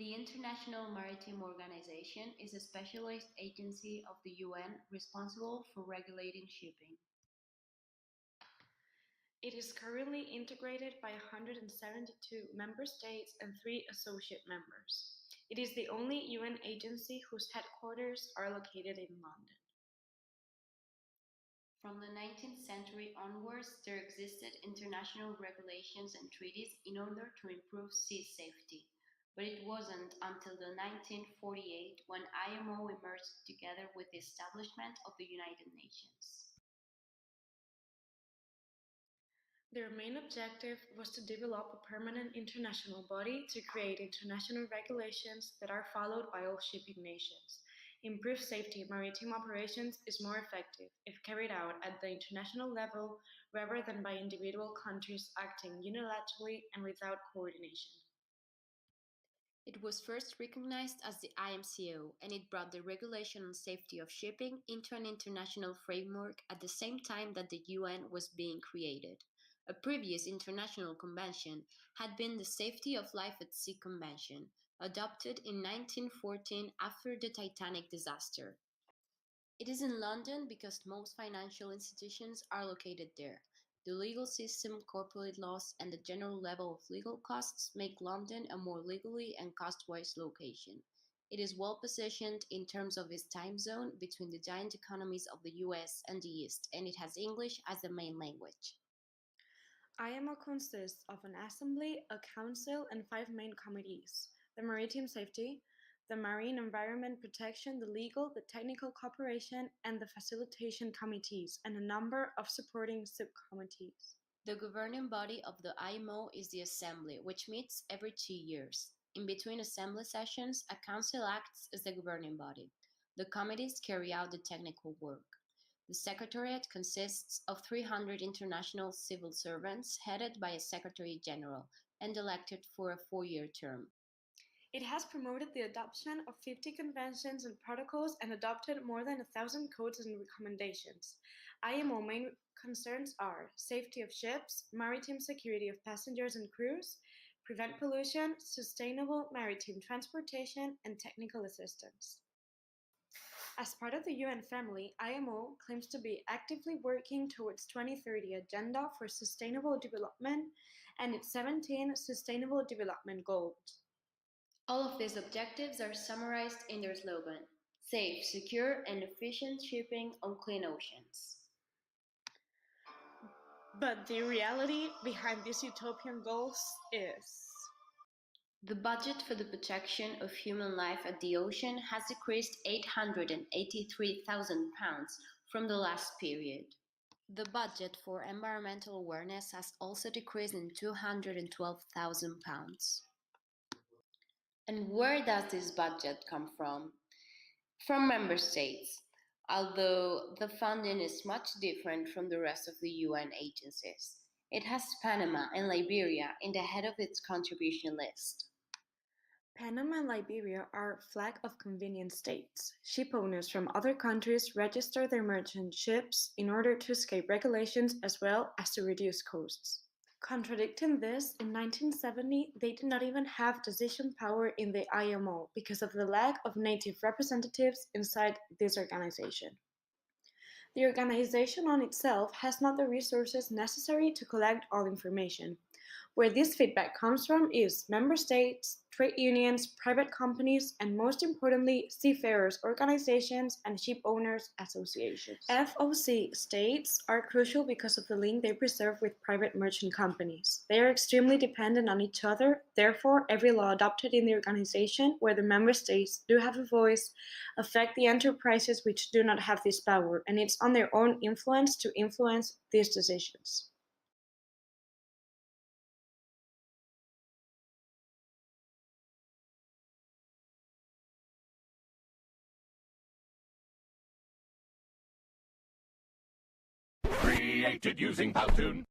The International Maritime Organization is a specialized agency of the UN responsible for regulating shipping. It is currently integrated by 172 member states and 3 associate members. It is the only UN agency whose headquarters are located in London. From the 19th century onwards, there existed international regulations and treaties in order to improve sea safety. But it wasn't until the 1948 when IMO emerged together with the establishment of the United Nations. Their main objective was to develop a permanent international body to create international regulations that are followed by all shipping nations. Improved safety in maritime operations is more effective if carried out at the international level rather than by individual countries acting unilaterally and without coordination. It was first recognized as the IMCO, and it brought the regulation on safety of shipping into an international framework at the same time that the UN was being created. A previous international convention had been the Safety of Life at Sea Convention, adopted in 1914 after the Titanic disaster. It is in London because most financial institutions are located there. The legal system, corporate laws, and the general level of legal costs make London a more legally and cost-wise location. It is well positioned in terms of its time zone between the giant economies of the US and the East, and it has English as the main language. IMO consists of an assembly, a council, and 5 main committees: the maritime safety, the marine environment protection, the legal, the technical cooperation, and the facilitation committees, and a number of supporting subcommittees. The governing body of the IMO is the Assembly, which meets every 2 years. In between assembly sessions, a council acts as the governing body. The committees carry out the technical work. The Secretariat consists of 300 international civil servants headed by a Secretary General and elected for a 4-year term. It has promoted the adoption of 50 conventions and protocols and adopted more than 1,000 codes and recommendations. IMO main concerns are safety of ships, maritime security of passengers and crews, prevent pollution, sustainable maritime transportation, and technical assistance. As part of the UN family, IMO claims to be actively working towards 2030 Agenda for Sustainable Development and its 17 Sustainable Development Goals. All of these objectives are summarized in their slogan: safe, secure, and efficient shipping on clean oceans. But the reality behind these utopian goals is the budget for the protection of human life at the ocean has decreased £883,000 from the last period. The budget for environmental awareness has also decreased in £212,000. And where does this budget come from? From member states, although the funding is much different from the rest of the UN agencies. It has Panama and Liberia in the head of its contribution list. Panama and Liberia are flag of convenience states. Ship owners from other countries register their merchant ships in order to escape regulations as well as to reduce costs. Contradicting this, in 1970, they did not even have decision power in the IMO because of the lack of native representatives inside this organization. The organization on itself has not the resources necessary to collect all information. Where this feedback comes from is member states, trade unions, private companies, and most importantly, seafarers organizations and ship owners associations. FOC states are crucial because of the link they preserve with private merchant companies. They are extremely dependent on each other, therefore every law adopted in the organization where the member states do have a voice affect the enterprises which do not have this power, and it's on their own influence to influence these decisions. Created using Powtoon.